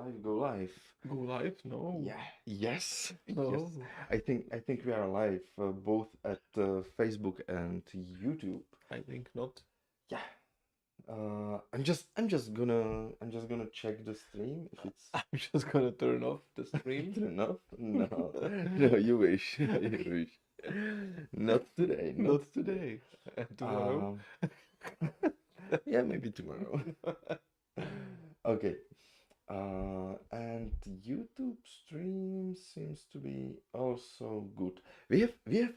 live, go live. Go live? No. Yeah, yes, No. yes. I think we are live both at Facebook and YouTube. I think not. Yeah. I'm just gonna check the stream if it's I'm just gonna turn off the stream. enough. No, no, you wish, you wish. Not today, not Not today. today. Tomorrow. Um, yeah, maybe tomorrow. Okay. And YouTube stream seems to be also good. We have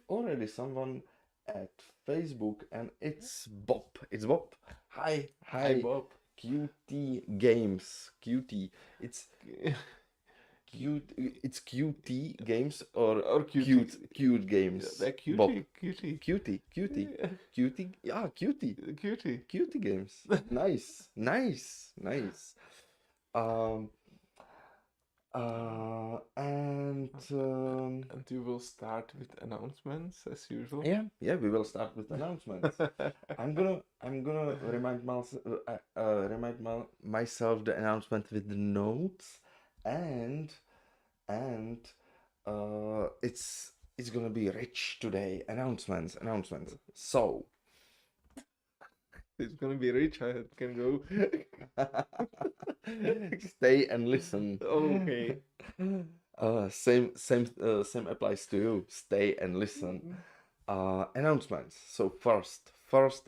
already someone at Facebook, and it's Bob. It's Bob. Hi, Hi, hi. Bob. QT Games. QT. It's cute. It's QT Games or cutie. cute games. They're cutie. Bob. Cutie. Cutie. Yeah. Cutie. Yeah, cutie. Cutie. Cutie games. Nice. Nice. Um. And And you will start with announcements as usual. yeah, we will start with announcements. I'm gonna remind myself the announcement with the notes, and it's gonna be rich today. Announcements. So It's gonna be rich. I can go. stay and listen. Okay. Same applies to you. Stay and listen. Announcements. So first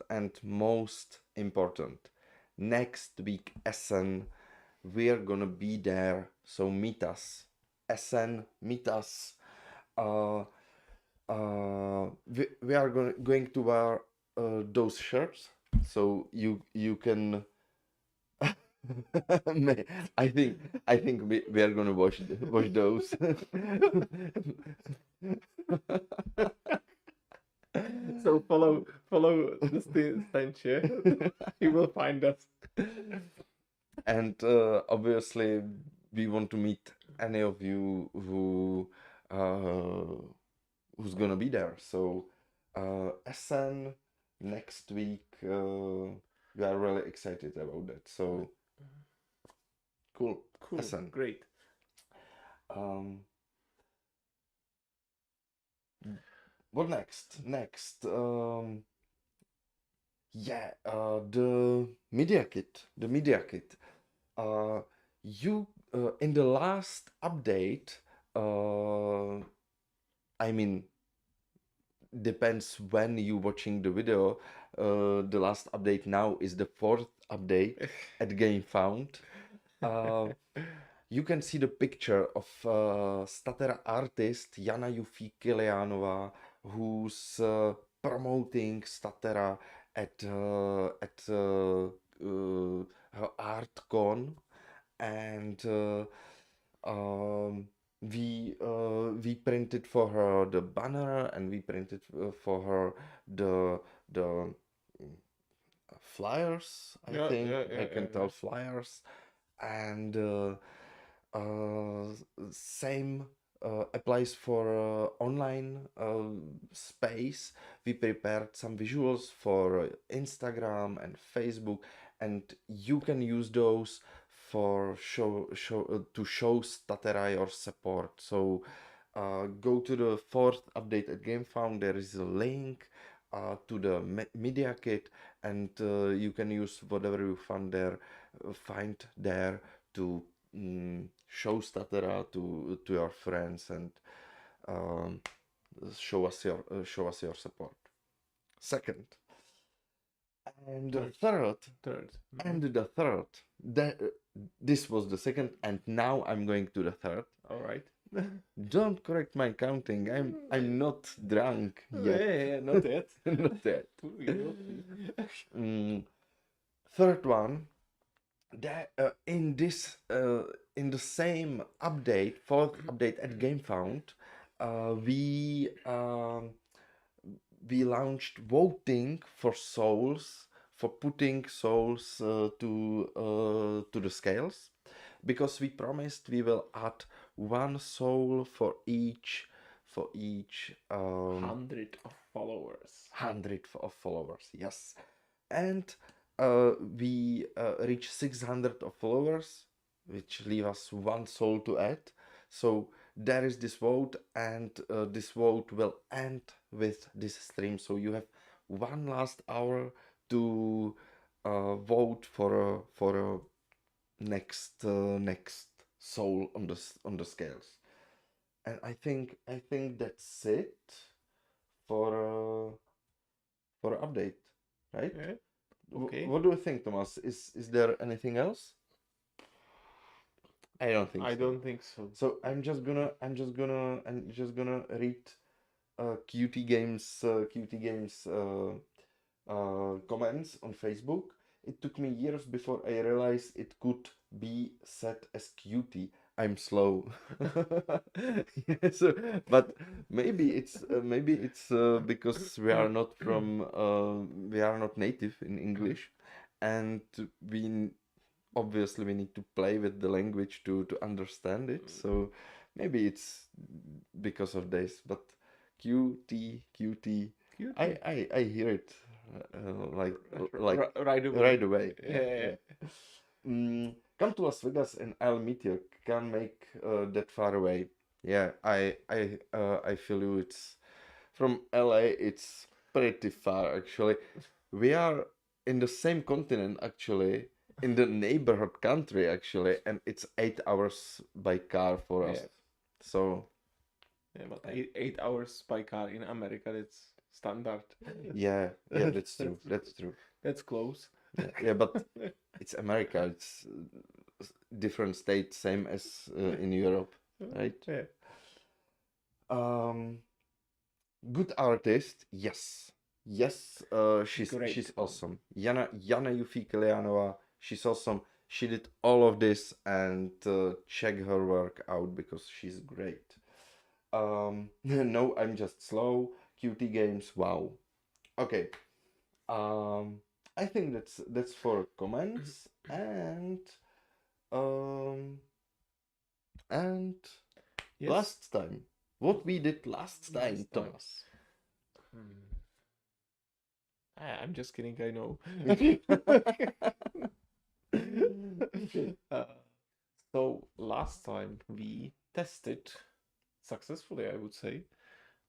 and most important, next week Essen, we're gonna be there. So meet us. Essen, meet us. We are going to wear those shirts. So you can. I think we are gonna wash those. So follow the stench. You will find us. And obviously we want to meet any of you who's gonna be there. So Essen next week. We are really excited about that. So cool. Essen. Great. What next? Yeah, the media kit. You in the last update, I mean, depends when you watching the video. The last update now is the 4th update at GameFound. You can see the picture of Statera artist Jana Jufi-Kilianova, who's promoting Statera at her ArtCon, and we printed for her the banner, and we printed for her the flyers. I think I can tell flyers, and same applies for online space. We prepared some visuals for Instagram and Facebook, and you can use those for to show Statera your support. So go to the 4th update at GameFound. There is a link to the media kit, and you can use whatever you find there to show Statera to your friends, and show us your support. Second, and the third. And the third. This was the second, and now I'm going to the third. All right. Don't correct my counting. I'm not drunk yet. Yeah, not yet. Not yet. Third one. In the same update, 4th update at GameFound, we launched voting for souls, for putting souls to the scales, because we promised we will add one soul for each 100 of followers. 100 of followers, yes. And we reached 600 of followers. which leave us one soul to add. So there is this vote, and this vote will end with this stream. So you have one last hour to vote for a next soul on the scales. And I think that's it for for update, right? Yeah. Okay. What do you think, Thomas? Is there anything else? I don't think I so. don't think so. So I'm just gonna read QT Games comments on Facebook. It took me years before I realized it could be set as QT. I'm slow. Yeah, so, but maybe it's because we are not native in English, and obviously we need to play with the language to understand it. So maybe it's because of this. But QT QT, Cute. I hear it like Right away. right away. Yeah. Come to Las Vegas and I'll meet you. Can't make that far away. Yeah, I feel you. It's from LA. It's pretty far actually. We are in the same continent actually, in the neighborhood country actually, and it's 8 hours by car for us. Yeah. So Yeah, but 8 hours by car in America, that's standard. yeah, that's true. That's true. That's close. Yeah, but it's America. It's different state, same as in Europe, right? Yeah. Good artist, yes, yes. She's Great. awesome. Jana Yufikelianova, she's awesome. She did all of this, and check her work out because she's great. No, I'm just slow. QT Games, wow. Okay. I think that's for comments um and Yes. last time. What we did last time, Last time. Thomas. I'm just kidding, I know. So last time we tested successfully, I would say.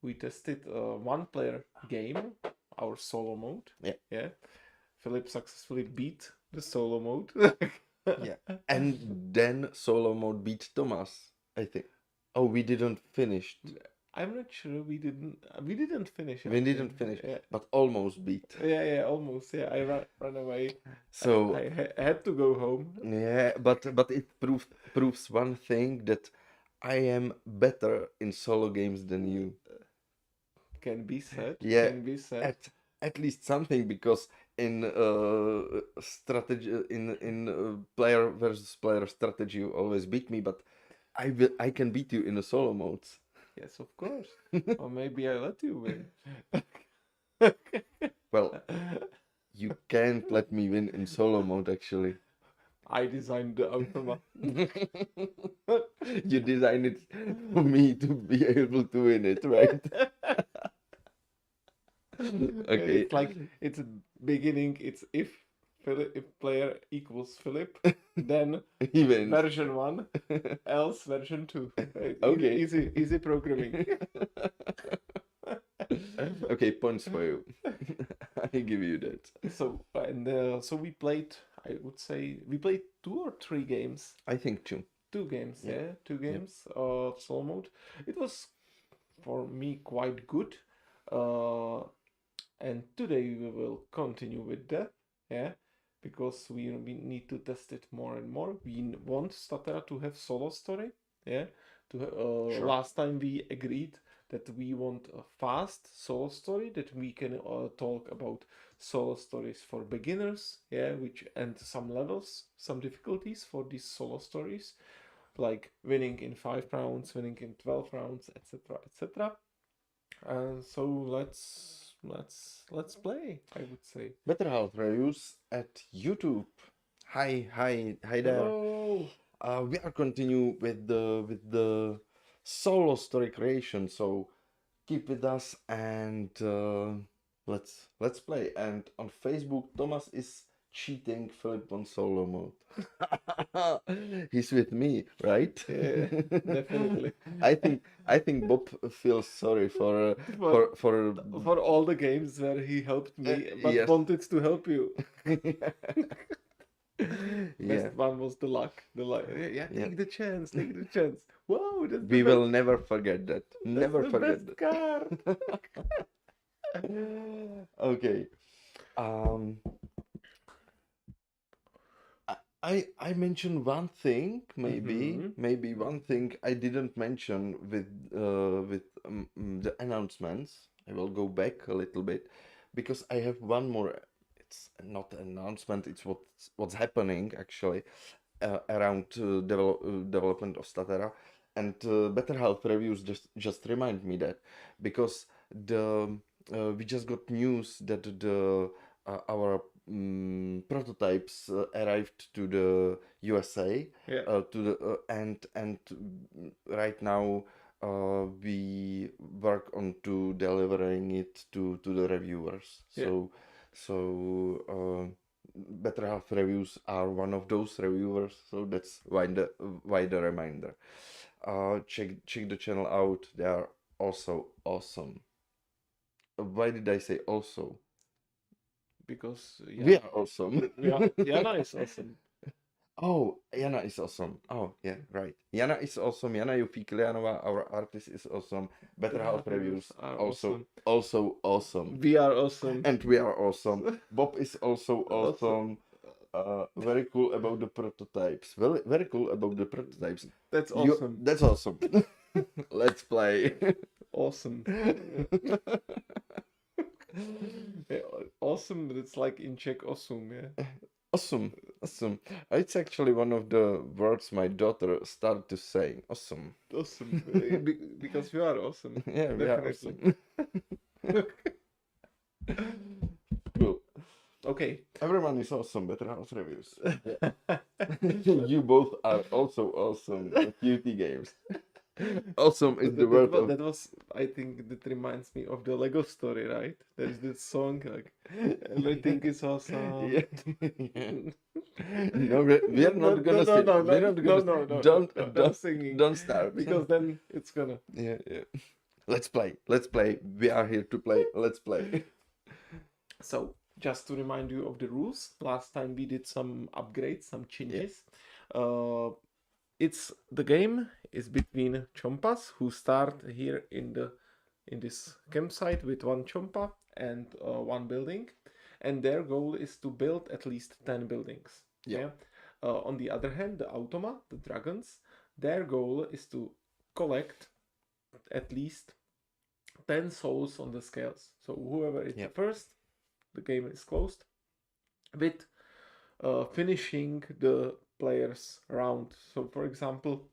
We tested a one-player game, our solo mode. Yeah. Yeah. Philip successfully beat the solo mode. Yeah. And then solo mode beat Thomas, I think. Oh, we didn't finish. I'm not sure we didn't finish. We didn't finish, Yeah. but almost beat. Yeah, almost. Yeah, I ran away. So I had to go home. yeah, but it proves one thing, that I am better in solo games than you. Can be said. Yeah, Can be said. at least something, because in strategy, in player versus player strategy, you always beat me, but I can beat you in the solo modes. Yes, of course. Or maybe I let you win. Well, you can't let me win in solo mode actually. I designed the automa. You designed it for me to be able to win it, right? Okay. It's like it's a beginning. It's if player equals Philip, then He wins. version 1, else version 2. Okay. Easy programming. Okay, points for you. I give you that. So we played. I would say we played 2 or 3 games. I think 2. 2 games. Yeah. Yeah, 2 games of solo mode. It was for me quite good. And today we will continue with that. Yeah, because we need to test it more and more. We want Statera to have solo story. Yeah, Sure. last time we agreed that we want a fast solo story, that we can talk about solo stories for beginners. Yeah, and some levels, some difficulties for these solo stories, like winning in 5 rounds, winning in 12 rounds, etc., etc. So let's play, I would say. Better Half Reviews at YouTube. Hi there. Hello. We are continue with the solo story creation. So keep with us, and let's play. And on Facebook, Thomas is cheating Philip on solo mode. He's with me, right? Yeah, definitely. I think Bob feels sorry for For for for all the games where he helped me, but yes. wanted to help you. Yeah, Best one was the luck. The luck. Yeah, yeah. take the chance. Take the chance. Wow, that's the We best. will never forget that. That's Never the best forget that. card. Okay. Um, I mentioned one thing, maybe Mm-hmm. maybe one thing I didn't mention with the announcements. I will go back a little bit because I have one more. It's not an announcement. It's what's happening actually around development of Statera, and Better Health reviews just remind me that because the we just got news that the our prototypes arrived to the USA Yeah. to the and right now we work on to delivering it to the reviewers. Yeah. So Better Half reviews are one of those reviewers, so that's why the reminder. Check the channel out. They are also awesome. Why did I say also? Because We yeah, are awesome. yeah, Yana is awesome. Oh, Jana is awesome. Oh, yeah, right. Jana is awesome. Jana Jufiklianova, our artist, is awesome. Better Better Half Half reviews Reviews, are also awesome. also awesome. We are awesome. And we are awesome. Bob is also Awesome. awesome. Very cool about the prototypes. Very cool about the prototypes. That's awesome. That's awesome. Let's play. Awesome. Yeah, awesome, but it's like in Czech awesome, yeah. Awesome, awesome. It's actually one of the words my daughter started to say. Awesome. Awesome. Because you are awesome. Yeah, we are Definitely. awesome. Cool. Okay. Everyone is awesome. Better House Reviews. You both are also awesome at QT games. Awesome is the word of. That was, I think that reminds me of the Lego story, right? There's this song like everything is awesome. Yeah. Yeah. No, we are not gonna sing. We're not gonna. No singing. Don't start. Because then it's gonna. Yeah, yeah. Let's play. Let's play. We are here to play. Let's play. So, just to remind you of the rules, last time we did some upgrades, some changes. It's the game is between chompas who start here in this campsite with one chompa and one building, and their goal is to build at least 10 buildings. Yeah. On the other hand, the automa, the dragons, their goal is to collect at least 10 souls on the scales. So whoever is the first, the game is closed. With finishing the players round. So for example,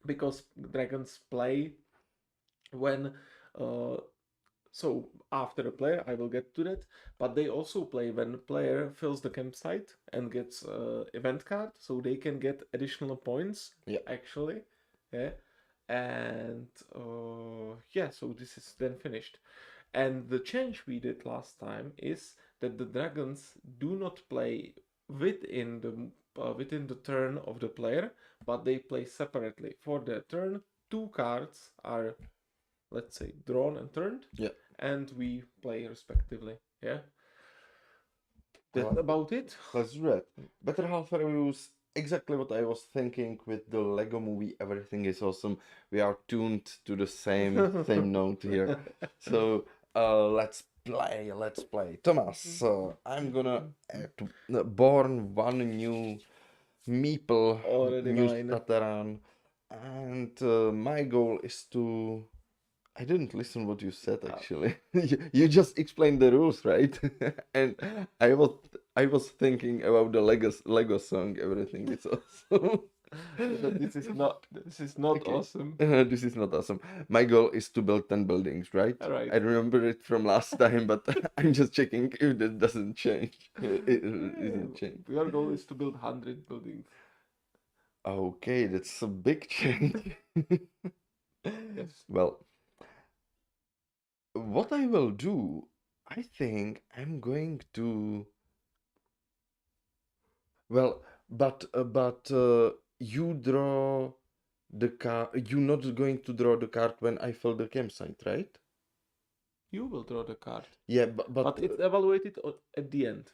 because dragons play when so after a player, I will get to that, but they also play when player fills the campsite and gets event card, so they can get additional points. Yeah. Actually, yeah, and yeah, so this is then finished. And the change we did last time is that the dragons do not play within the turn of the player, but they play separately. For their turn, 2 cards are, let's say, drawn and turned, Yeah. and we play respectively. Yeah, that's about it. Let's do that. Better Half Reviews. Exactly what I was thinking with the Lego movie. Everything is awesome. We are tuned to the same note here. So let's play. Let's play. Thomas, I'm gonna born one new meeple, Already new mine. Stateran, and my goal is to. I didn't listen what you said actually. You just explained the rules, right? And I was thinking about the Lego song. Everything is awesome. This is not Okay. awesome. This is not awesome. My goal is to build 10 buildings, right? Alright. I remember it from last time, but I'm just checking if that doesn't change. It isn't change. Your goal is to build 100 buildings. Okay, that's a big change. Yes. Well, what I will do, I think I'm going to Well, but you draw the card. You're not going to draw the card when I fill the campsite, right? You will draw the card, Yeah, but it's evaluated at the end.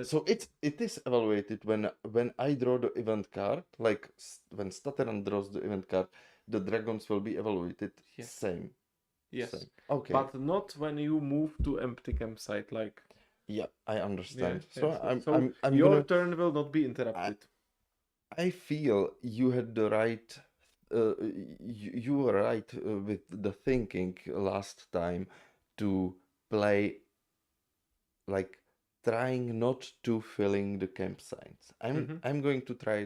so it is evaluated when I draw the event card, like when Statera draws the event card, the dragons will be evaluated Yes. same. Yes. Same. Okay. But not when you move to empty campsite, like. Yeah, I understand. Yeah, So yeah. I'm Your gonna. turn will not be interrupted. I feel you had the right. You were right with the thinking last time to play like trying not to filling the campsites. I'm going to try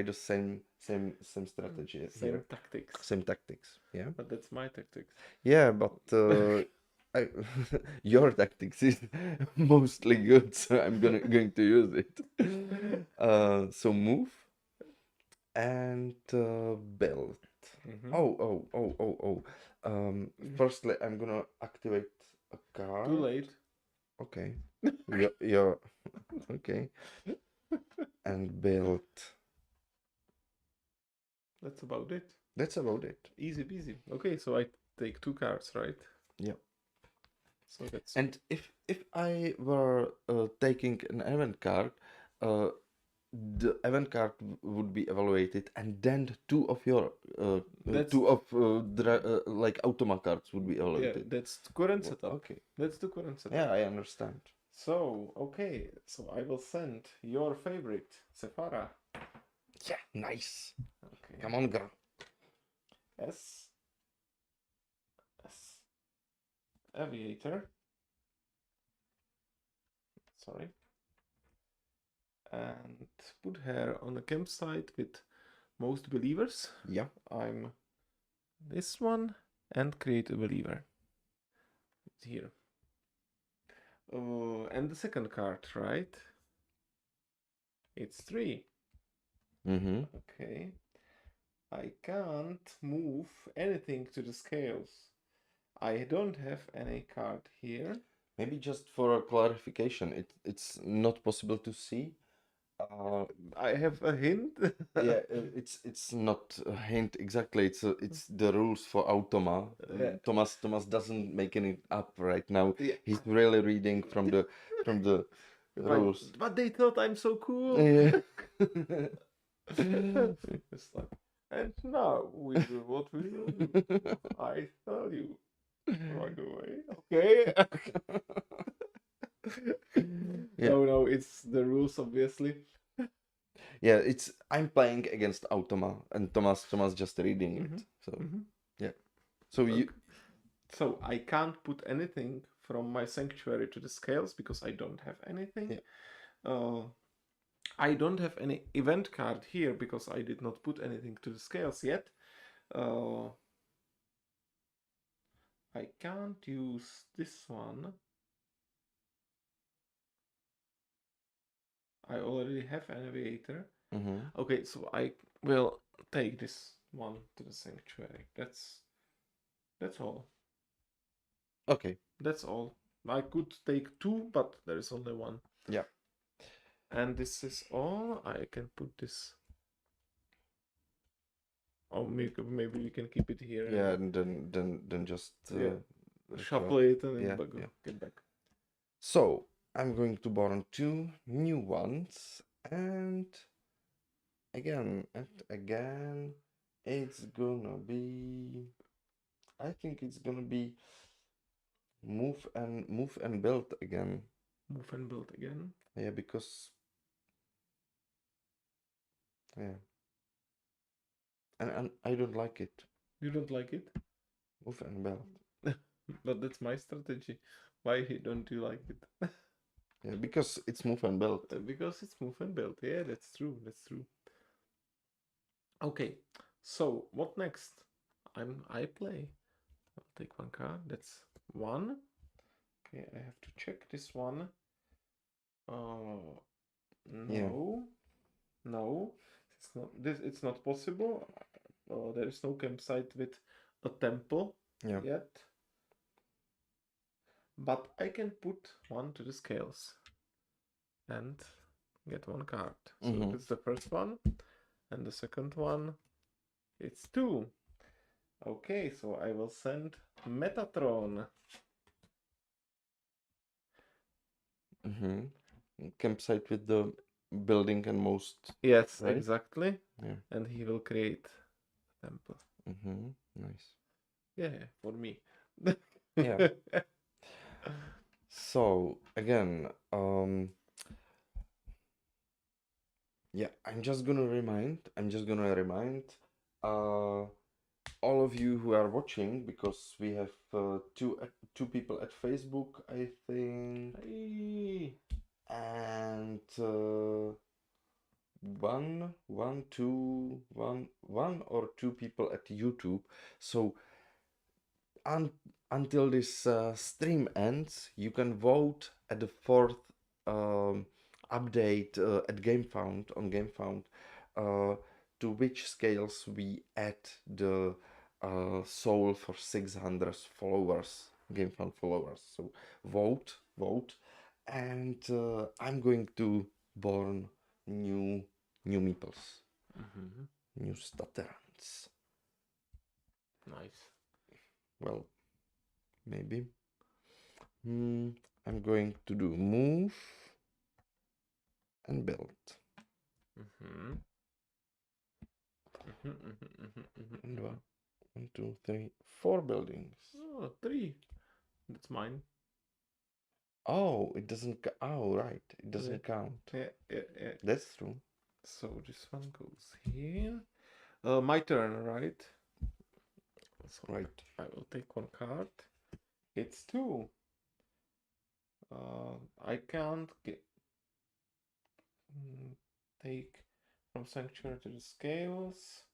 the same strategy Same here. tactics. Same tactics. Yeah. But that's my tactics. Yeah, but I, your tactics is mostly good, so I'm going to use it. So move and build. Oh. Firstly, I'm gonna activate a card. Too late. Okay. You're okay. And build. That's about it. That's about it. Easy peasy. Okay, so I take 2 cards, right? Yeah. So that's. And if I were taking an event card, the event card would be evaluated, and then two of your like automa cards would be Yeah, evaluated. that's the current setup. Okay. That's the current setup. Yeah, I understand. So, okay, so I will send your favorite, Sephara. Yeah, nice. Okay. Come on, girl. S. Aviator. Sorry. And put her on a campsite with most believers. Yeah. I'm this one and create a believer. Here. And the second card, right? It's 3. Mm-hmm. Okay. I can't move anything to the scales. I don't have any card here. Maybe just for a clarification, it's not possible to see. I have a hint. Yeah, it's not a hint exactly. It's the rules for Automa. Yeah. Thomas doesn't make any up right now. Yeah. He's really reading from the rules. But they thought I'm so cool. Yeah. It's like, and now we do what we will do. I tell you right away. Okay. Yeah. No, it's the rules, obviously. Yeah, I'm playing against Automa, and Thomas just reading it. So yeah. So okay. So I can't put anything from my sanctuary to the scales because I don't have anything. Yeah. I don't have any event card here because I did not put anything to the scales yet. I can't use this one. I already have an aviator. Okay, so I will take this one to the sanctuary. That's all. Okay. That's all. I could take 2, but there is only 1. Yeah. And this is all. I can put this. Oh, maybe we can keep it here. Yeah, and then just shuffle it and yeah. Get back. So I'm going to borrow 2 new ones, and again, it's gonna be. I think it's gonna be move and build again. Move and build again. Yeah, because yeah, and I don't like it. You don't like it? Move and build. But that's my strategy. Why don't you like it? Yeah, because it's move and build. Because it's move and build. Yeah, that's true. That's true. Okay, so what next? I play. I'll take 1 card. That's 1. Okay, I have to check this one. No. Yeah. No. It's not possible. There is no campsite with a temple yet. But I can put 1 to the scales. And get one card. So Mhm. that's the first one. And the second one, it's 2. Okay, so I will send Metatron. Mhm. Campsite with the building and most. Yes, Right? exactly. Yeah. And he will create a temple. Mhm. Nice. Yeah, for me. Yeah. So again, yeah, I'm just gonna remind. Uh, all of you who are watching, because we have two people at Facebook, I think, Hey. and one or two people at YouTube. So un until this stream ends, you can vote at the fourth update at GameFound on GameFound uh, to which scales we add the soul for 600 followers, GameFound followers. So vote, and I'm going to born new meeples, Mhm. new Staterans. Nice. Well, maybe. I'm going to do move and build. Mhm. Mhm, mhm, mhm, mhm, And mhm. one, two, three, four buildings. Oh, 3. That's mine. Oh, it doesn't. Oh, right. It Yeah. doesn't count. Yeah. That's true. So this one goes here. My turn, right? So Right. I will take one card. It's 2. I can't take from sanctuary to the scales.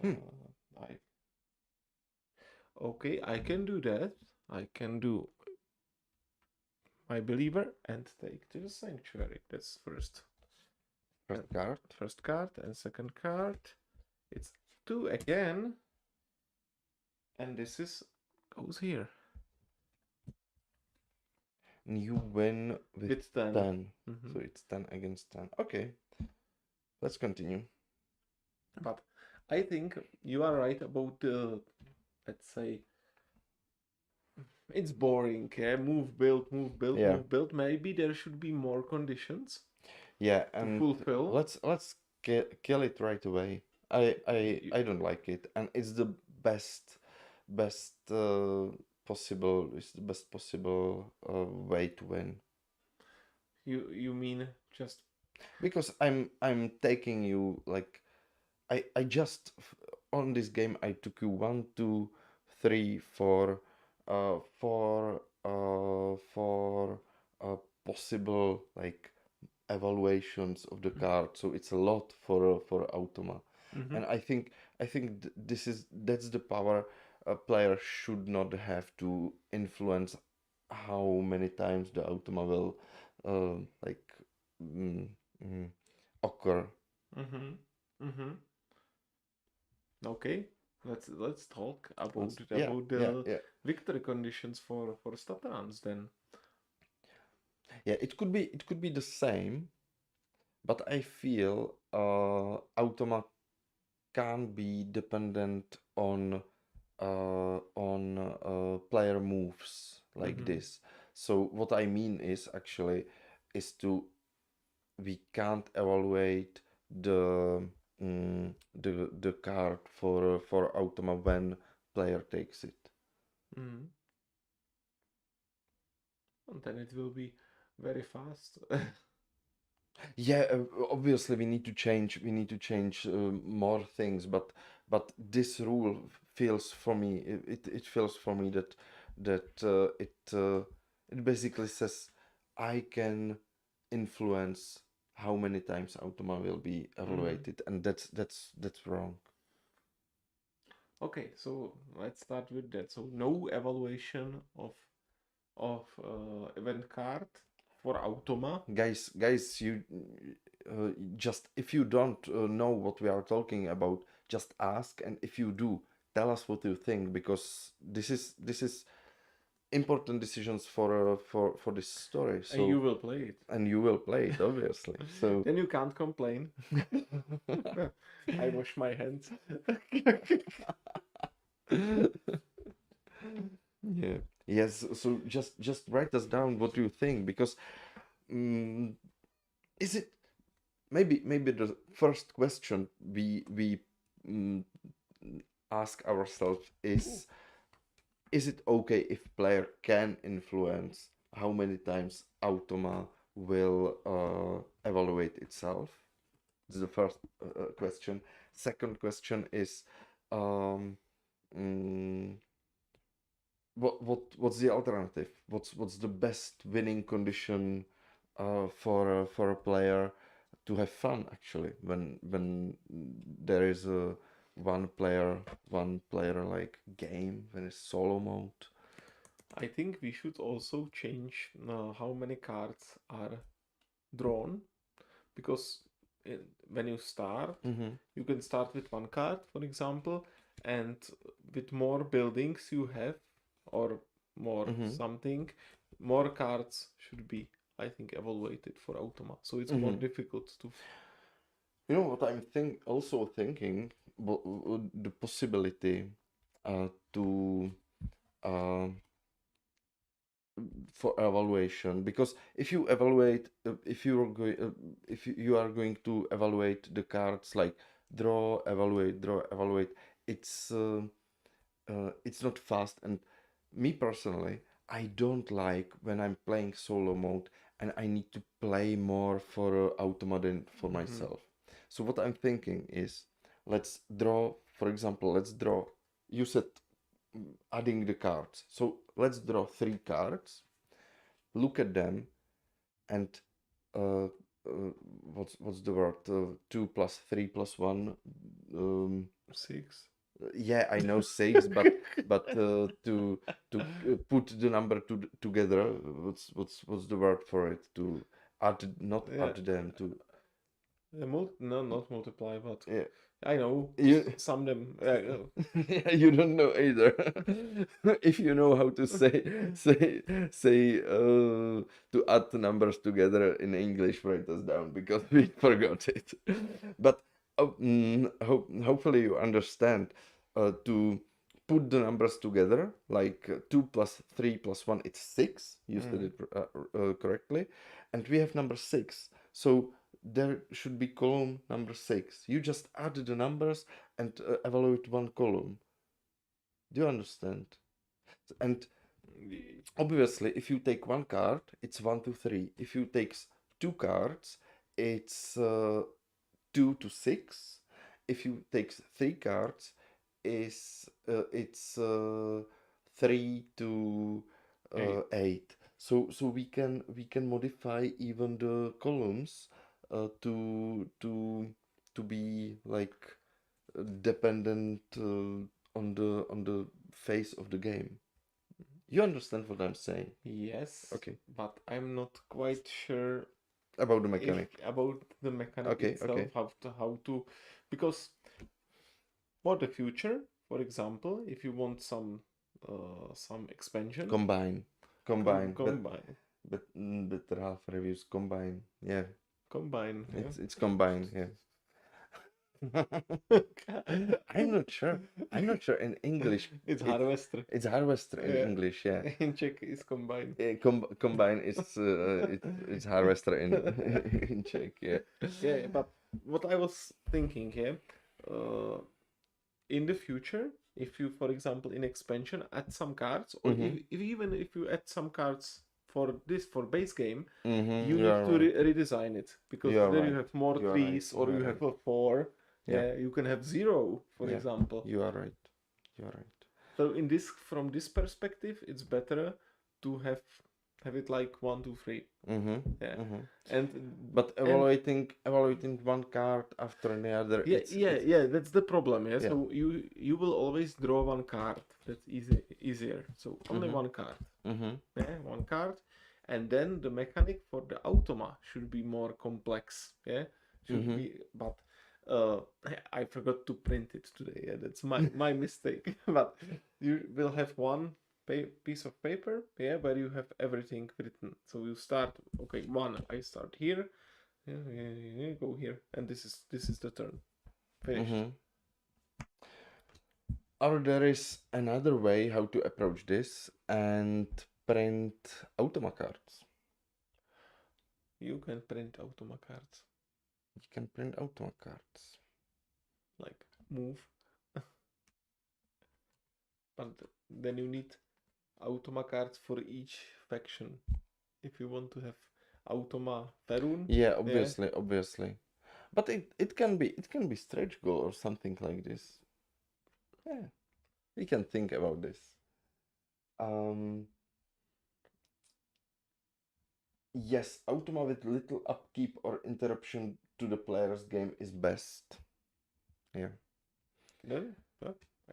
Hmm. I Okay, I can do that. I can do my believer and take to the sanctuary. That's first. First card. First card and second card. It's 2 again. And this is goes here. And you win with 10. 10. Mhm. So it's 10 against 10. Okay. Let's continue. But I think you are right about the, let's say, it's boring. Yeah? Move, build, move, build, Yeah. move, build. Maybe there should be more conditions Yeah, to and fulfill. let's kill it right away. I don't like it, and it's the best possible. It's the best possible way to win. You mean just Because I'm taking you like I just on this game I took you one, two, three, four possible like evaluations of the card, so it's a lot for automa. Mhm. And I think that's the power a player should not have to influence how many times the automa will like mm, mm, occur. Mhm. Mhm. Okay. Let's talk about Yeah, yeah, the yeah, victory conditions for Staterans then. yeah. It could be the same, but I feel automa can be dependent on player moves like Mhm. this. So what I mean is actually is to we can't evaluate the card for automa when player takes it. Mhm. And then it will be very fast. Yeah, obviously we need to change more things, but this rule feels for me it feels for me that it basically says I can influence how many times automa will be evaluated, and that's wrong. Okay, so let's start with that. So no evaluation of event card for Automa. Guys, you just if you don't know what we are talking about, just ask, and if you do, tell us what you think, because this is important decisions for this story. So And you will play it. and you will play it, obviously. So Then you can't complain. I wash my hands. yeah. Yes. So just write us down what you think, because is it maybe the first question we mm, ask ourselves is it okay if player can influence how many times Automa will evaluate itself? This is the first question. Second question is, um, mm, what's the alternative? What's the best winning condition for a player to have fun, actually, when there is a one player like game, when it's solo mode? I think we should also change how many cards are drawn, because when you start, Mm-hmm. you can start with one card, for example, and with more buildings you have, or more Mm-hmm. something, more cards should be, I think, evaluated for Automa. So it's more Mm-hmm. difficult to. You know what I'm also thinking, the possibility to uh, for evaluation, because if you evaluate if you're going if you are going to evaluate the cards like draw evaluate, it's not fast. And me personally, I don't like when I'm playing solo mode and I need to play more for Automa than for myself. So what I'm thinking is, let's draw, for example, let's draw, you said adding the cards. So let's draw 3 cards, look at them, and uh, what's the word? 2 plus 3 plus 1. 6. Yeah, I know 6, but put the number together. What's the word for it? To add, not Yeah. add them to. No, not multiply, but Yeah. I know You sum them. you don't know either. If you know how to say to add the numbers together in English, write us down, because we forgot it. But hopefully you understand to put the numbers together, like 2 plus 3 plus 1, it's 6. You said it correctly. And we have number 6. So there should be column number 6. You just add the numbers and evaluate one column. Do you understand? And obviously, if you take one card, it's 1 to 3. If you take 2 cards, it's 2 to 6. If you take 3 cards, it's 3 to 8. So we can modify even the columns to be like dependent on the phase of the game. You understand what I'm saying? Yes. Okay. But I'm not quite sure About the mechanic. about the mechanic Okay, itself, okay. how to, because for the future, for example, if you want some expansion, Combine. combine, But Ralph reviews combine. Yeah. combine. It's combined, yeah. I'm not sure. In English. It's harvester. It's harvester in Yeah. English, yeah. In Czech is combine. Combine is it's harvester in in Czech, yeah. Yeah, but what I was thinking here, in the future, if you, for example, in expansion add some cards, or even if you add some cards for base game, you You need are to right. redesign it, because You are there you right. have more You are trees, right. or You you are have right. a 4. Yeah. Yeah, you can have 0, for Yeah. example. You are right. You are right. So from this perspective, it's better to have it like 1, 2, 3. Yeah. And But evaluating one card after another, yeah, that's the problem. Yeah. Yeah. So you will always draw one card. That's easier. So only one card. Yeah, one card, and then the mechanic for the automa should be more complex. Yeah, should be. But I forgot to print it today. Yeah, that's my mistake. But you will have one piece of paper, yeah, where you have everything written. So you start, okay, 1, I start here, yeah, go here, and this is the turn. Finished. Mm-hmm. Or there is another way how to approach this and print automa cards. You can print automa cards. You can print automa cards. Like move. But then you need automa cards for each faction. If you want to have automa Perun. Yeah, obviously. But it can be stretch goal or something like this. Yeah. We can think about this. Yes, automa with little upkeep or interruption to the player's game is best. Yeah. Then,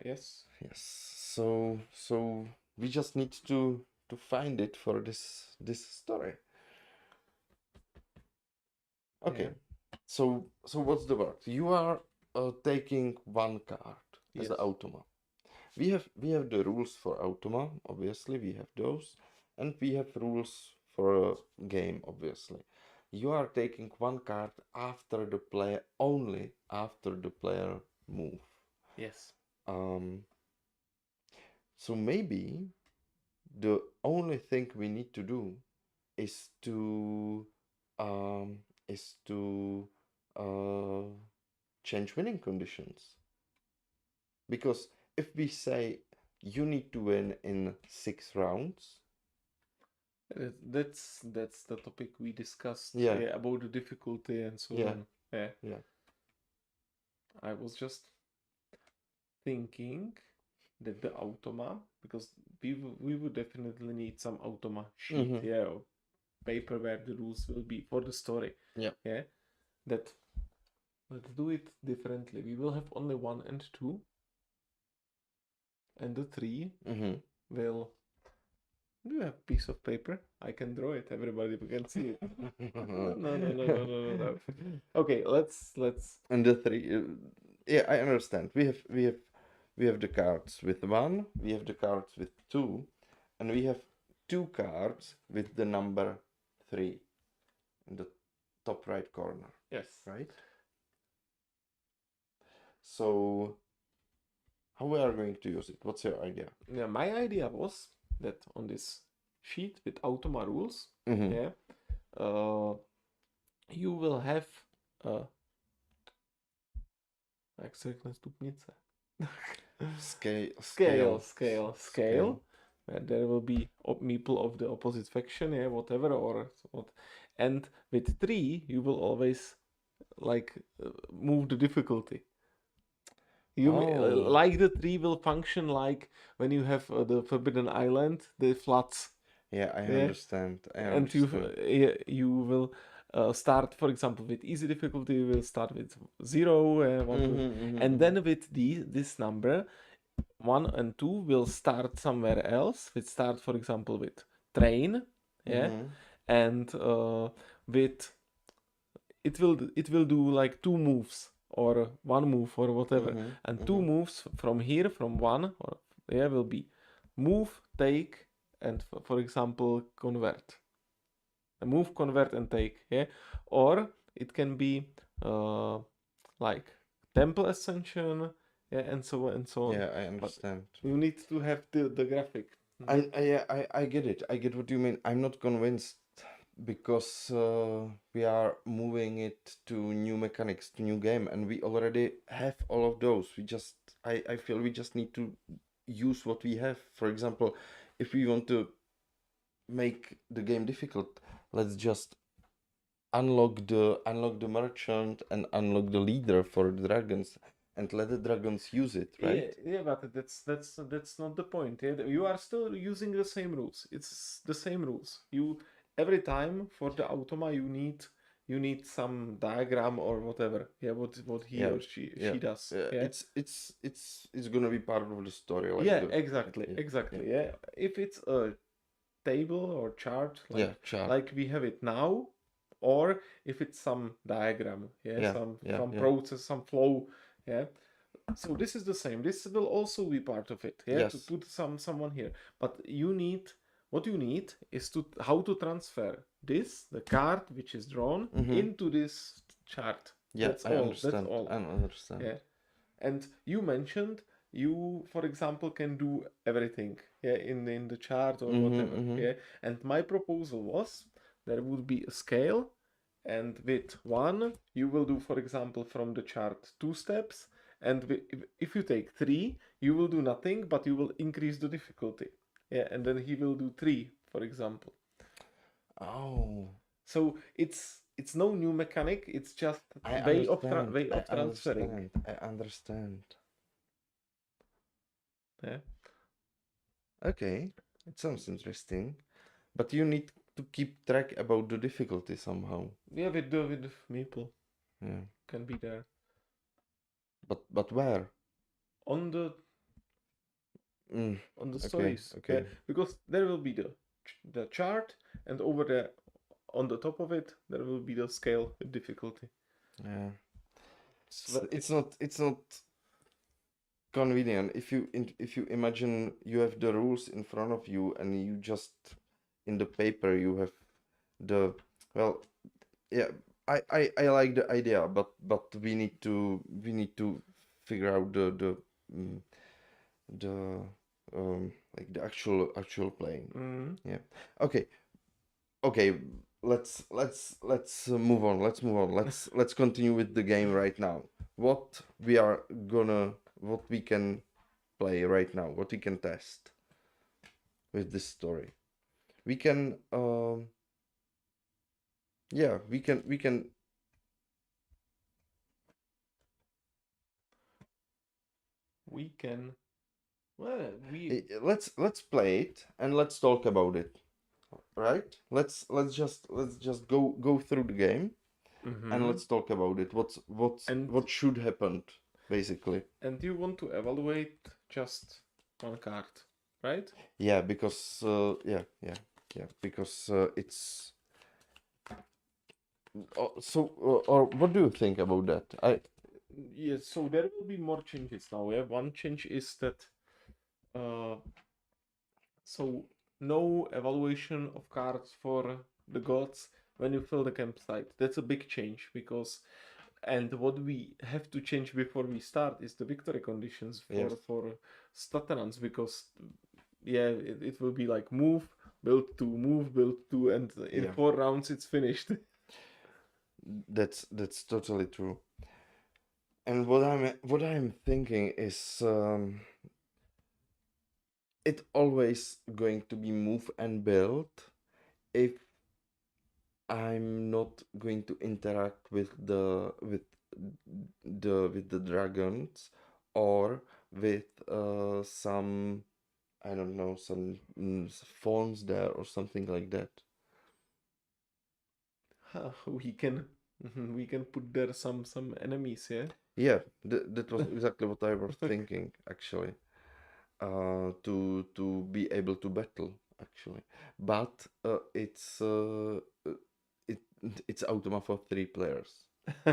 yes. Yes. So we just need to find it for this story. Okay. Yeah. So what's the word? You are taking one card as the Yes. automa. We have the rules for automa, obviously we have those, and we have rules for a game, obviously. You are taking one card after the player, only after the player move. Yes. So maybe the only thing we need to do is to change winning conditions. Because if we say you need to win in 6 rounds, That's the topic we discussed. Yeah. About the difficulty and so Yeah. on. Yeah. Yeah. I was just thinking that the automa, because we would definitely need some automa sheet, Mhm. yeah, or paper where the rules will be for the story. Yeah. Yeah. That let's do it differently. We will have only 1 and 2. And the 3 will. Do you have a piece of paper? I can draw it. Everybody can see it. No. Okay, let's. And the 3, yeah, I understand. We have the cards with 1, we have the cards with 2, and we have 2 cards with the number 3 in the top right corner, Yes. right? So how we are going to use it? What's your idea? Yeah, my idea was that on this sheet with automa rules, Mhm. yeah, you will have jak se řekne stupnice? Scale. Where there will be people of the opposite faction, yeah, whatever, or what. And with 3, you will always like move the difficulty. Like the 3 will function like when you have the Forbidden Island, the floods. Yeah, I understand. And you will start, for example, with easy difficulty. You will start with 0, 1, 2, and then with this number, 1 and 2 will start somewhere else. It start, for example, with train, yeah, and with it will do like 2 moves or 1 move or whatever, and 2 moves from here, from 1 or will be move, take, and for example convert. A move, convert, and take, yeah, or it can be like temple ascension, yeah, and so on and so on. Yeah, I understand. But you need to have the graphic. I get it. I get what you mean. I'm not convinced because we are moving it to new mechanics, to new game, and we already have all of those. I feel we just need to use what we have. For example, if we want to make the game difficult, let's just unlock the merchant and unlock the leader for the dragons and let the dragons use it, right? Yeah, but that's not the point. Yeah? You are still using the same rules. It's the same rules. You every time for the automa you need some diagram or whatever. Yeah, what he or she does. Yeah, it's gonna be part of the story. Like yeah, exactly. Yeah, if it's a table or chart, like we have it now, or if it's some diagram, some process, some flow, yeah, So this is the same. This will also be part of it. Yeah, to Yes. put someone here. But what you need is how to transfer the card which is drawn into this chart. Yeah, That's I all. That's understand. all. I understand. Yeah. And you mentioned you, for example, can do everything, yeah, in the chart or whatever. Yeah. And my proposal was there would be a scale, and with one you will do, for example, from the chart 2 steps, and if you take three, you will do nothing, but you will increase the difficulty. Yeah, and then he will do three, for example. Oh, So it's no new mechanic. It's just I way of understand. way I of transferring. understand. I understand. Yeah. Okay, it sounds interesting. But you need to keep track about the difficulty somehow. Yeah, with the maple Yeah. can be there But where? on the Mm, on the okay, stories. Yeah, okay. because there will be the chart, and over there on the top of it there will be the scale with difficulty. Yeah. It's, It's not convenient if you imagine you have the rules in front of you and you just in the paper you have the well yeah I like the idea but we need to figure out mm, the like the actual playing. mm, Yeah. Okay. Okay. Let's move on. Let's move on. Let's continue with the game right now. What we are gonna what we can play right now. What we can test with this story. We can yeah we can we can. Well, we. let's play it and let's talk about it. Right? Let's just go through the game and Mm-hmm. let's talk about it. And What should happen basically. and you want to evaluate just one card, right? Yeah, because yeah because it's or what do you think about that? Yes. So there will be more changes now. Yeah. One change is that uh, so no evaluation of cards for the gods when you fill the campsite. That's a big change because, and what we have to change before we start is the victory conditions Yes. for Staterans, because yeah, it will be like move, build two, and in Yeah. 4 rounds it's finished. That's totally true. And what I'm thinking is it always going to be move and build if I'm not going to interact with the dragons or with some I don't know some phones there or something like that. we can we can put there some enemies, yeah. Yeah, that was exactly what I was thinking actually. To be able to battle actually, but uh, it it's Automa for 3 players,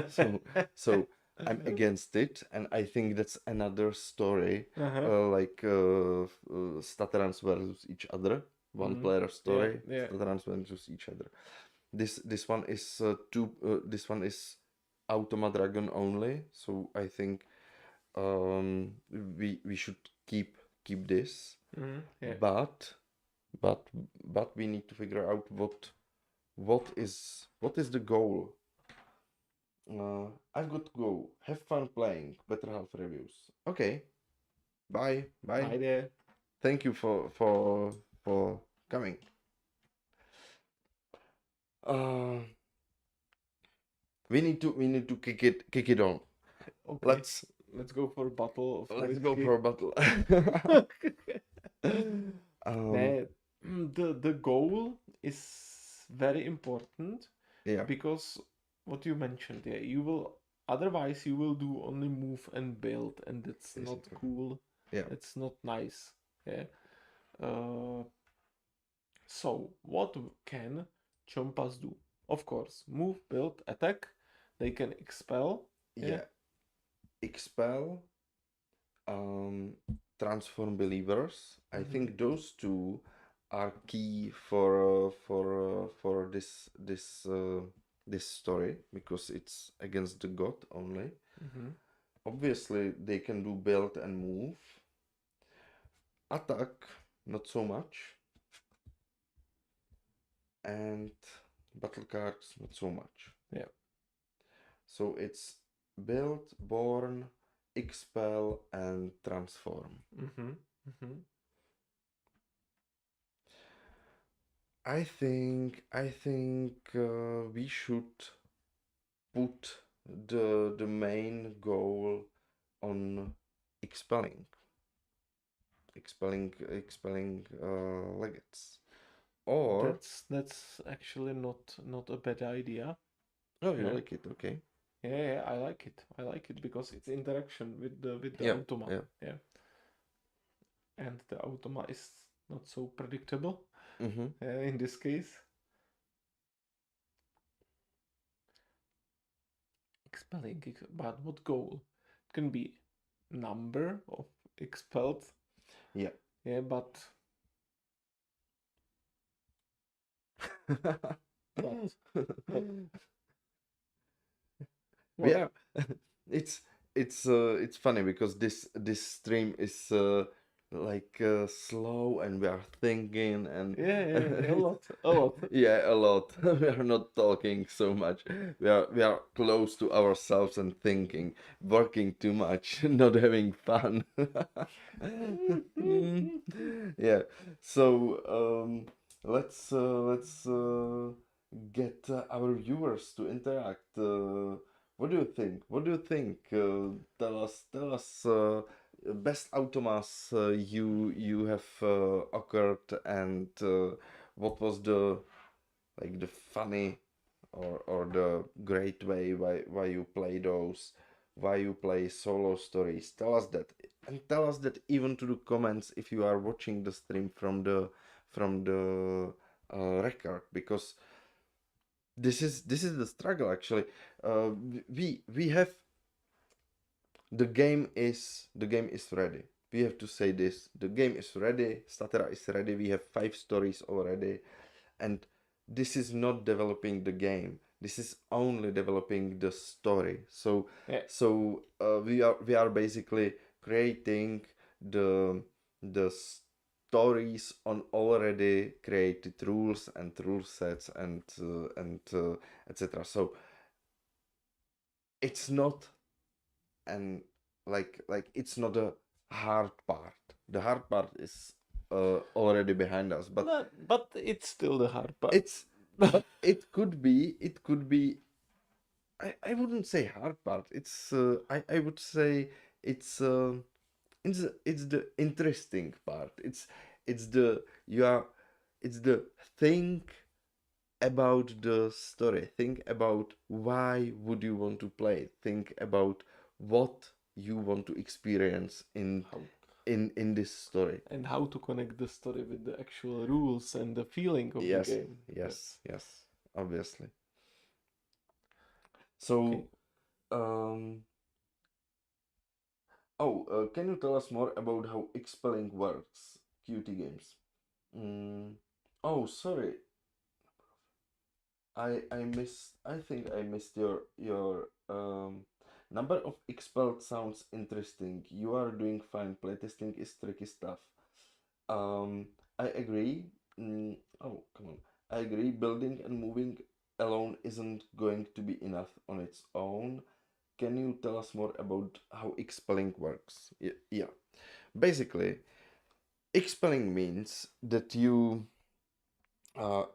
so so I'm against it, and I think that's another story, Uh-huh. like Staterans versus each other, one Mhm. player Yeah, story, yeah. Staterans versus each other. This one is this one is Automa Dragon only, so I think we should keep this, Yeah. but but but we need to figure out what is the goal. I've got to go. Have fun playing. Better Half reviews. Okay. Bye. Bye. Bye there. Thank you for coming. Uh, we need to kick it on. Okay, Let's let's go for battle of let's go Koritsky. for a battle. um. Nah, the goal is very important Yeah. because what you mentioned, yeah, you will otherwise you will do only move and build, and that's not Basically. cool. Yeah. That's not nice. Yeah. Uh, so what can Chompas do? Of course, move, build, attack. They can expel. Yeah. Yeah. Expel. transform believers. I Mhm. think those two are key for this story because it's against the god only. Mhm. Obviously, they can do build and move. Attack, not so much, and battle cards, not so much. Yeah. So it's build, born, expel, and transform. Mhm. Mhm. I think we should put the main goal on expelling, expelling legates. Or That's actually not a bad idea. oh, you Yeah. like it? Okay. Yeah, yeah, I like it. I like it because it's interaction with the Yeah, automa. yeah. Yeah. And the automa is not so predictable Mm-hmm. in this case. Expelling, but what goal? It can be number of expelled. Yeah. Yeah, but but but We what? are. it's it's funny because this stream is slow and we are thinking and Yeah, yeah, yeah, a lot, a lot. yeah, a lot. We are not talking so much. We are close to ourselves and thinking, working too much, not having fun. Mm, yeah. So let's get our viewers to interact. What do you think? What do you think? Tell us best automas you have occurred and what was the like the funny or the great way why you play those, why you play solo stories. Tell us that and tell us that even to the comments if you are watching the stream from the record because this is the struggle actually. We have the game is ready. We have to say this. The game is ready. Statera is ready. We have 5 stories already, and this is not developing the game. This is only developing the story. So Yeah, we are basically creating the stories on already created rules and rule sets and etc. So it's not and like it's not a hard part. The hard part is already behind us, but but it's still the hard part. it's but it could be I wouldn't say hard part. I would say it's it's the interesting part. It's the you are it's the think about the story. Think about why would you want to play. Think about what you want to experience in How in in this story. and how to connect the story with the actual rules and the feeling of the Yes, game. Yeah. yes, obviously. Okay. So, um, can you tell us more about how expelling works? QT games. Mm, oh, sorry. I think I missed your number of expelled sounds interesting. You are doing fine. Playtesting is tricky stuff. I agree. Oh, come on. I agree. Building and moving alone isn't going to be enough on its own. Can you tell us more about how expelling works? Yeah. Basically, expelling means that you have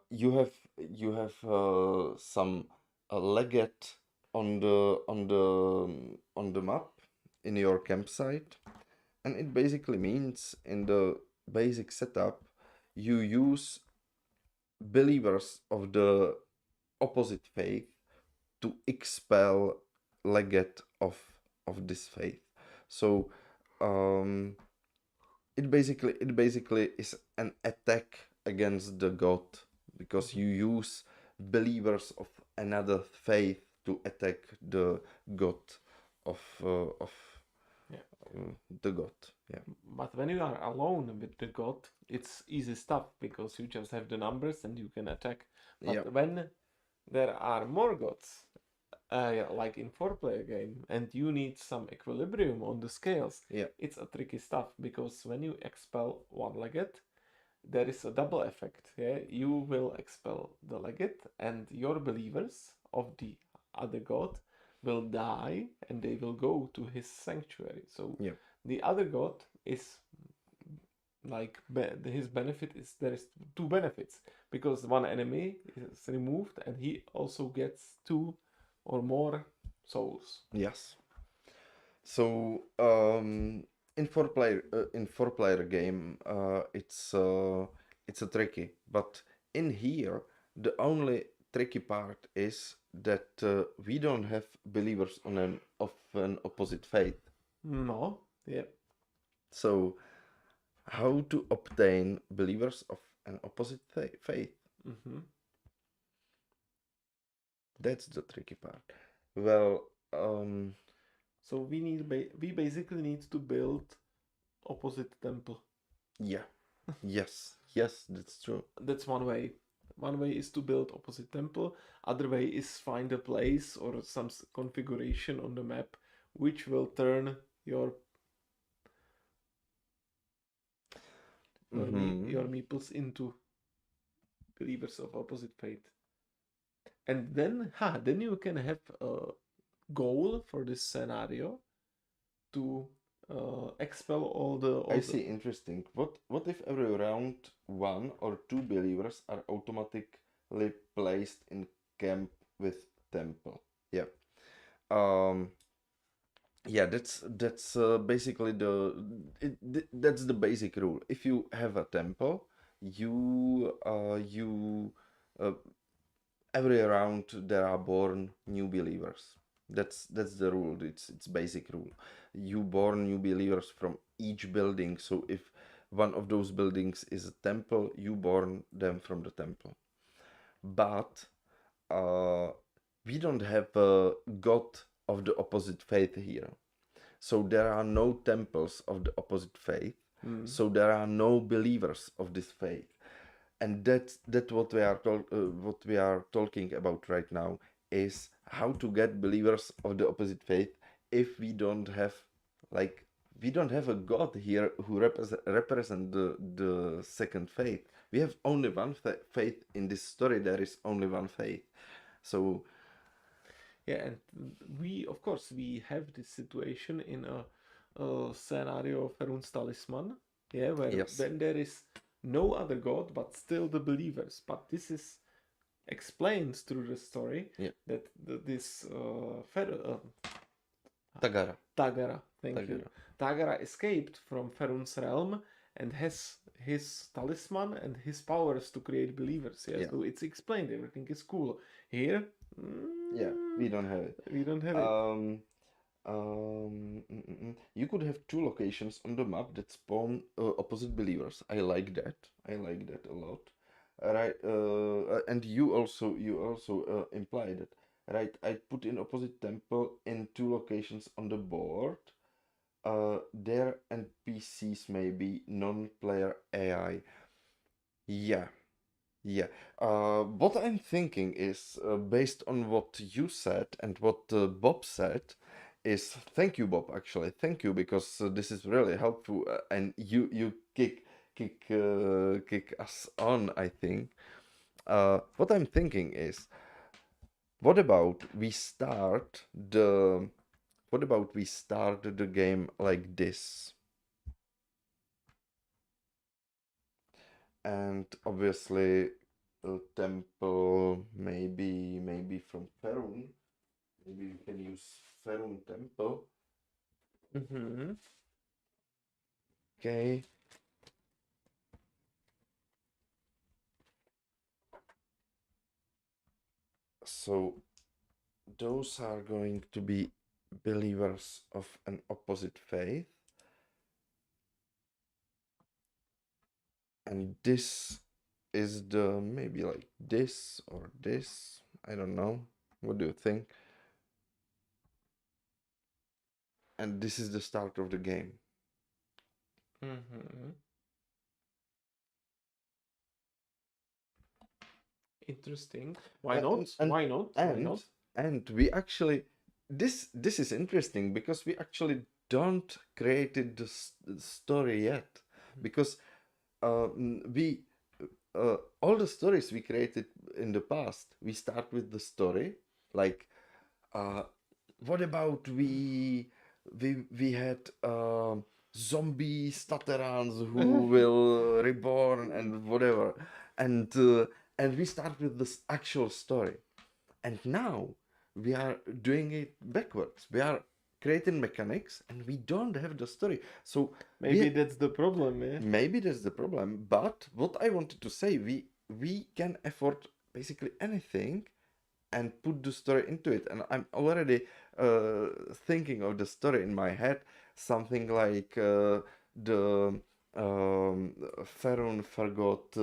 some legate on the map in your campsite, and it basically means in the basic setup you use believers of the opposite faith to expel legate of this faith. So um, it basically is an attack against the god because Mhm. you use believers of another faith to attack the god of Yeah. the god. Yeah. But when you are alone with the god, it's easy stuff because you just have the numbers and you can attack. But Yeah. when there are more gods, yeah, like in 4-player game, and you need some equilibrium on the scales, Yeah. it's a tricky stuff because when you expel one legate, there is a double effect. Yeah, you will expel the legate, and your believers of the other god will die, and they will go to his sanctuary. So Yeah. the other god is like his benefit is there is two benefits because one enemy is removed and he also gets 2 or more souls. Yes. So in 4-player game, it's a tricky. But in here, the only tricky part is that we don't have believers of an opposite faith. No, yeah. So how to obtain believers of an opposite faith? Mm-hmm. That's the tricky part. Well, So we basically need to build opposite temple. yeah, yes, that's true. That's one way. One way is to build opposite temple. Other way is find a place or some configuration on the map which will turn your your meeples into believers of opposite faith. And then you can have a goal for this scenario to expel I see. Interesting. What if every round one or two believers are automatically placed in camp with temple? Yeah. Um. Yeah. That's basically that's the basic rule. If you have a temple, you every round there are born new believers. That's the rule. It's basic rule. You born new believers from each building. So if one of those buildings is a temple, you born them from the temple. But uh, we don't have a god of the opposite faith here. So there are no temples of the opposite faith. So there are no believers of this faith, and that's what we are talking about right now, is how to get believers of the opposite faith if we don't have a god here who represent the second faith. We have only one faith in this story. There is only one faith. So yeah, and we of course we have this situation in a scenario of Perun's talisman, yeah, where yes, when there is no other god but still the believers, but this is explained through the story yeah, that this Tagara. Tagara, thank you. Tagara. Tagara escaped from Ferun's realm and has his talisman and his powers to create believers. Yeah, Yeah. so it's explained. Everything is cool. Here, Yeah, we don't have it. we don't have it. You could have two locations on the map that spawn opposite believers. I like that. I like that a lot. Right, and you also implied it. Right, I put in opposite temple in two locations on the board. Their NPCs may be non-player AI. Yeah, yeah. What I'm thinking is, based on what you said and what Bob said, is thank you, Bob. Actually, thank you, because this is really helpful, and you kick us on. I think. What I'm thinking is, what about we start the what about we start the game like this? And obviously, temple maybe from Ferun. Maybe we can use Ferun temple. Mm-hmm. Okay. So those are going to be believers of an opposite faith. And this is the maybe like this or this. I don't know. What do you think? And this is the start of the game. Mm-hmm. Interesting. Why not? and and Why not? Why and not? and we actually, this is interesting because we actually don't created the story yet, because we all the stories we created in the past, we start with the story, like uh, what about we had zombie Staterans who will reborn and whatever, and and we start with this actual story, and now we are doing it backwards. We are creating mechanics and we don't have the story. So Maybe that's the problem, yeah. maybe that's the problem. But what I wanted to say, we can afford basically anything and put the story into it. And I'm already thinking of the story in my head, something like the Pharaoh forgot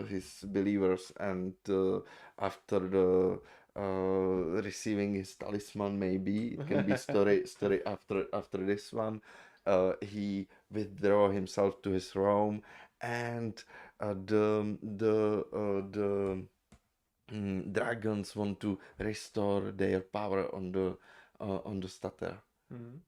his believers, and after the receiving his talisman, maybe it can be story after this one. He withdraw himself to his realm, and the dragons want to restore their power on the Statera. Mhm.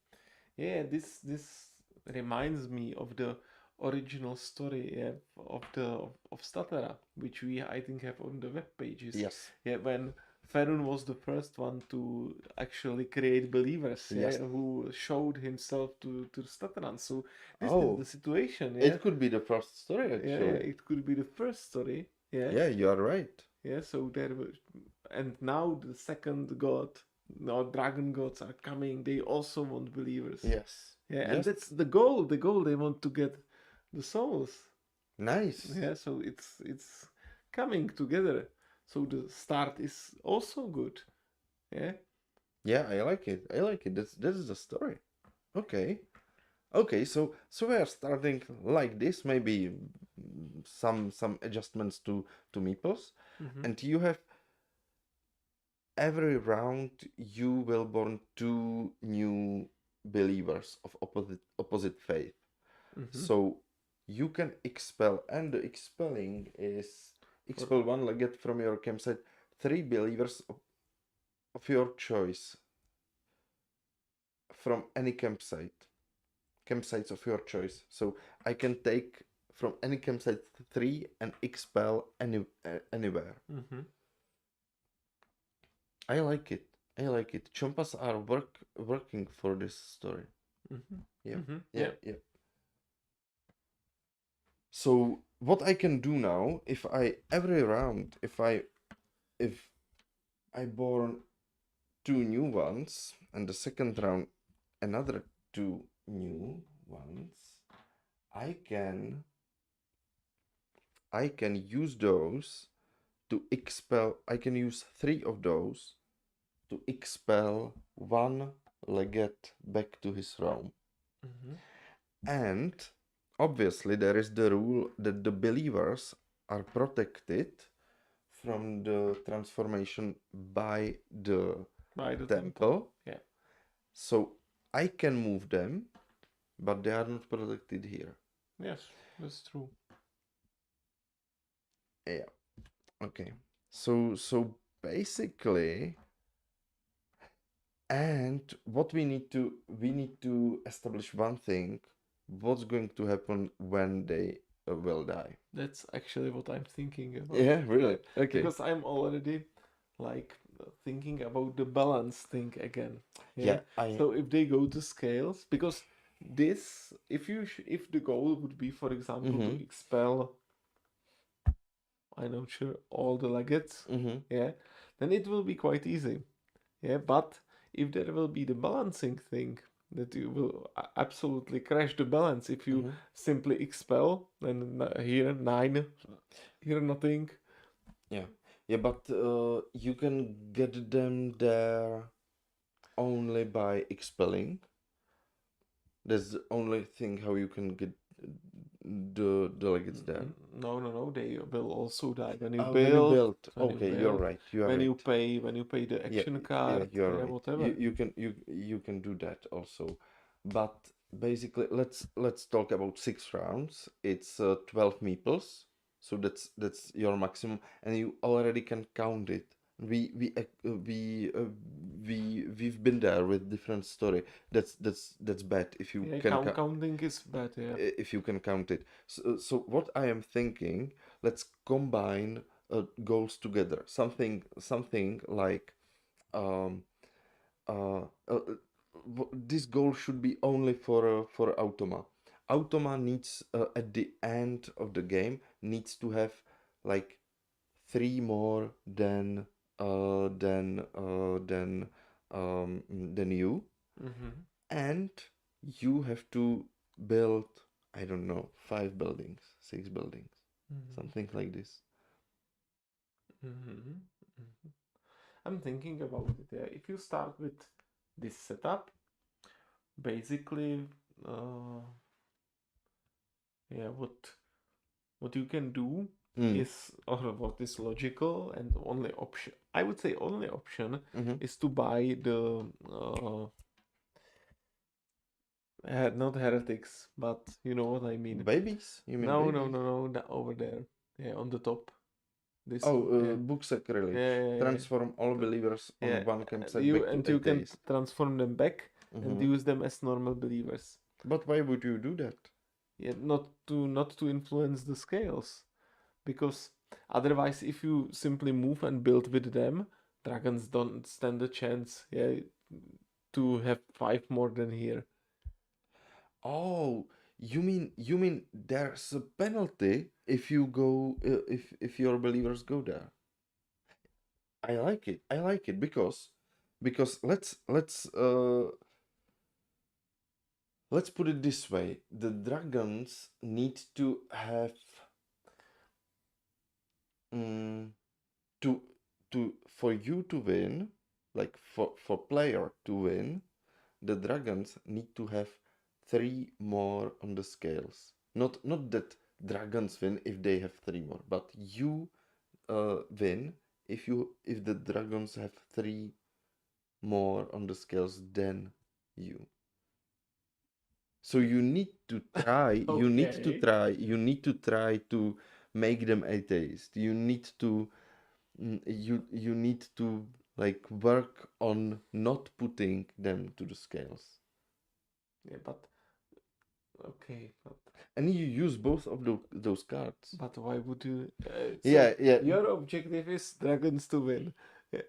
Yeah, this reminds me of the original story, yeah, of Statera, which we I think have on the web pages. Yes. Yeah, when Ferun was the first one to actually create believers, yeah, Yes. who showed himself to Stateran. So this is Oh, the situation, yeah. it could be the first story Yeah, actually. it could be the first story, yeah. Yeah, you are right. Yeah, so there was, and now the second god, now dragon gods are coming. They also want believers. Yes. Yeah, and Yes. that's the goal. The goal, they want to get the souls. Nice. Yeah, so it's coming together. So the start is also good. Yeah. Yeah, I like it. I like it. This is the story. Okay. Okay, so we are starting like this, maybe some adjustments to meeples, Mm-hmm. and you have every round you will born two new believers of opposite faith. Mm-hmm. So you can expel, and the expelling is expel one legate from your campsite, three believers of your choice from any campsites of your choice. So I can take from any campsite three and expel anywhere. Mm-hmm. I like it. I like it. Chompas are working for this story. Mm-hmm. Yeah, Mm-hmm. yeah, yeah. So what I can do now, if I every round, if I born two new ones, and the second round another two new ones, I can use those to expel. I can use three of those to expel one legate back to his realm. Mm-hmm. And obviously there is the rule that the believers are protected from the transformation by the temple. Yeah. So I can move them, but they are not protected here. Yes, that's true. Yeah. Okay. So basically, and what we need to establish one thing: what's going to happen when they will die. That's actually what I'm thinking about. Yeah, really. Okay. Because I'm already like thinking about the balance thing again. Yeah, So if they go to scales, because this, if the goal would be, for example, to Mhm. expel, I'm not sure, all the legates, Mhm. yeah, then it will be quite easy. Yeah, but if there will be the balancing thing, that you will absolutely crash the balance if you Mhm. simply expel, then here 9, here nothing. Yeah. Yeah, but you can get them there only by expelling. That's the only thing how you can get the delegates there. No, they will also die when you When you build. build. When you Okay, you're build, right. You are when right. you pay the Yeah, action yeah, card, you're yeah, right. whatever. You can do that also, but basically let's talk about 6 rounds. It's 12 meeples, so that's your maximum, and you already can count it. We've been there with different story. That's bad if you Yeah, can counting is bad. Yeah. if you can count it. So what I am thinking, let's combine goals together. Something like um, this goal should be only for Automa. Automa needs at the end of the game needs to have like 3 more than you, Mm-hmm. and you have to build, I don't know, 5 buildings, 6 buildings, Mm-hmm. something like this. Mm-hmm. Mm-hmm. I'm thinking about it. Yeah. If you start with this setup, basically, uh, yeah, what you can do Mm. is, or what is logical and only option, I would say only option Mm-hmm. is to buy the not heretics, but you know what I mean. Babies? You mean No, no, babies? no, no, over there, yeah, on the top. This Oh, one, yeah, books acrylic. yeah, yeah, yeah. Transform all The- believers yeah, on one campsite you back to and you can atheist. transform them back and Mm-hmm. use them as normal believers. But why would you do that? Yeah, not to influence the scales, because otherwise, if you simply move and build with them, dragons don't stand a chance. Yeah, to have 5 more than here. Oh, you mean there's a penalty if you go if your believers go there. I like it. I like it because let's put it this way. The dragons need to have mm, to for you to win, like for player to win, the dragons need to have 3 more on the scales. Not that dragons win if they have 3 more, but you win if the dragons have 3 more on the scales than you. So you need to try. Okay. You need to try to make them atheist. You need to you need to like work on not putting them to the scales. Yeah, but okay, And you use both of those cards. but why would you? So Yeah, yeah. your objective is dragons to win. Yeah.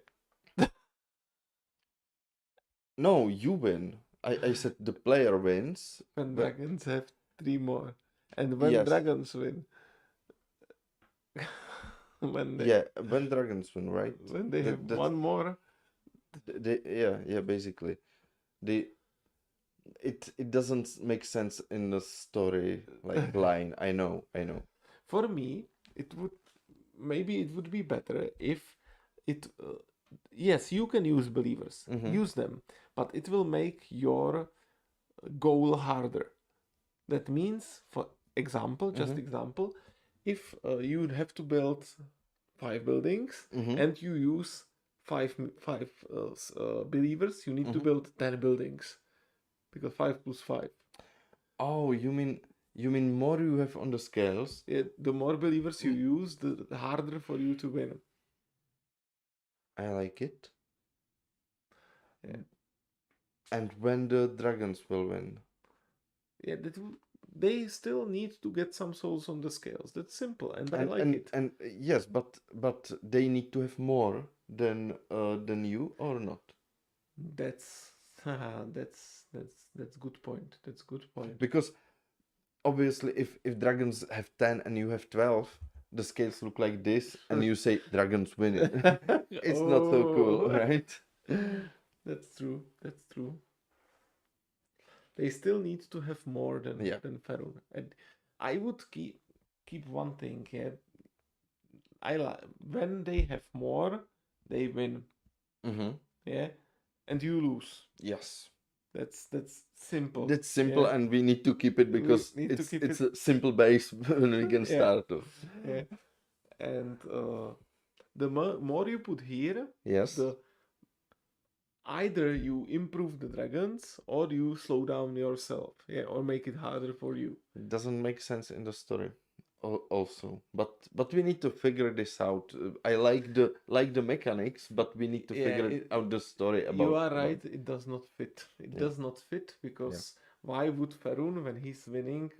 No, you win. I said the player wins, When but dragons have 3 more, and when yes, dragons win, when they yeah, when dragons win, right? when they have That 1 more. yeah, basically. The it doesn't make sense in the story like line. I know. For me, it would maybe it would be better if it. Yes, you can use believers, Mm-hmm. use them, but it will make your goal harder. That means, for example, just Mm-hmm. example, if you would have to build 5 buildings Mm-hmm. and you use five believers, you need to Mm-hmm. build 10 buildings because 5 plus 5. Oh, you mean more you have on the scales? Yeah, the more believers you Mm, use, the harder for you to win. I like it. Yeah, And when the dragons will win. yeah. They still need to get some souls on the scales. That's simple, and I And like and it. and yes, but they need to have more than you or not. That's that's good point. That's good point. Because obviously if dragons have 10 and you have 12, the scales look like this and you say dragons win it. It's not so cool, Oh, right? that's true. That's true. They still need to have more Yeah. than Ferun. And I would keep one thing. Yeah, when they have more, they win. Mm-hmm. Yeah, and you lose. Yes. That's simple. That's simple, Yeah, and we need to keep it we because need to keep it's it. a simple base when we can Yeah, start to. yeah. And the more you put here, Yes. the either you improve the dragons or you slow down yourself, yeah, or make it harder for you. It doesn't make sense in the story also, but we need to figure this out. I like the mechanics, but we need to Yeah, figure out the story you about are right, it does not fit. It Yeah. does not fit because why would Ferun, when he's winning,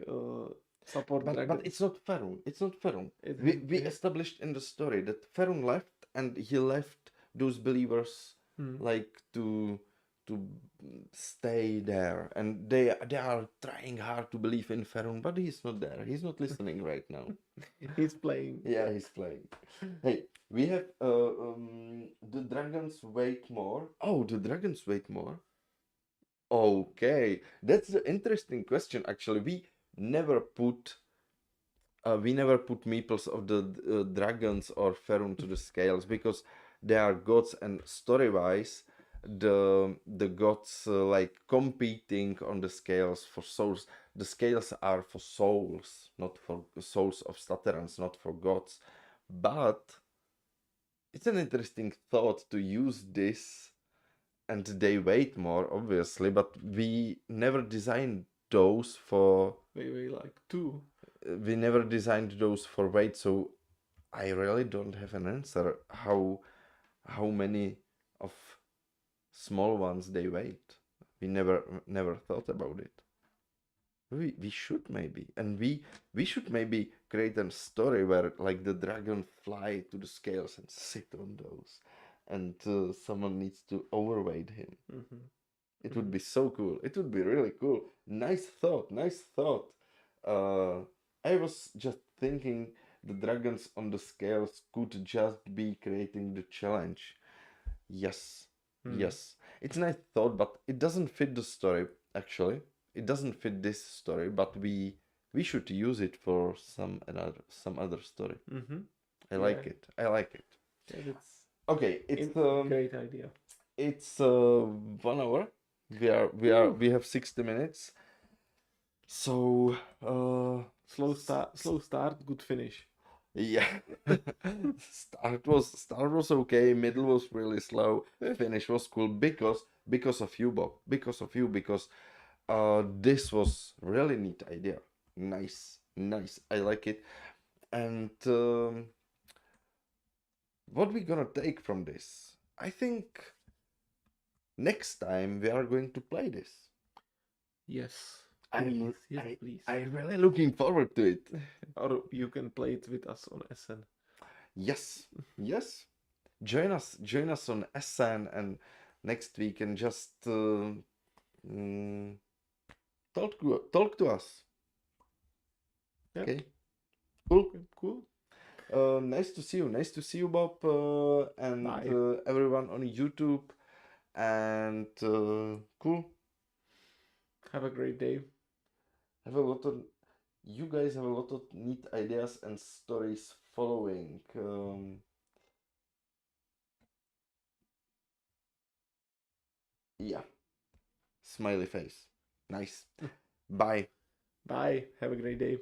support but dragons? it's not Ferun. It's not Ferun. It We yeah. established in the story that Ferun left, and he left those believers like to stay there, and they are trying hard to believe in Ferun, but he's not there. He's not listening right now. He's playing. Yeah, he's playing. Hey, we have the dragons wait more. Oh, the dragons wait more. Okay, that's the interesting question. Actually, we never put meeples of the dragons or Ferun to the scales because they are gods, and story-wise, the gods like competing on the scales for souls. The scales are for souls, not for souls of Staterans, not for gods. But it's an interesting thought to use this, and they weight more, obviously, but we never designed those for. They weigh like 2. We never designed those for weight, so I really don't have an answer how many of small ones they weight. We never thought about it. We should maybe, and we should maybe create a story where like the dragon fly to the scales and sit on those, and someone needs to overweight him. It would be so cool. It would be really cool. Nice thought. Nice thought. I was just thinking the dragons on the scales could just be creating the challenge. Yes. Yes. It's a nice thought, but it doesn't fit the story, actually. It doesn't fit this story, but we should use it for some other story. I like it. I like it. Yeah, that's Okay, it's great idea. It's 1 hour. We have 60 minutes. So Slow start, good finish. yeah. start was okay, middle was really slow, finish was cool because of you, Bob. Because of you, because this was really neat idea. Nice. I like it. And what we gonna take from this? I think next time we are going to play this. Yes. I'm Please. I'm really looking forward to it. Or you can play it with us on SN. Yes. Join us on SN and next week and just talk to us. Yep. Okay. Cool. Nice to see you, Bob, and everyone on YouTube. And cool. Have a great day. You guys have a lot of neat ideas and stories following. Yeah. Smiley face. Nice. Bye. Bye. Have a great day.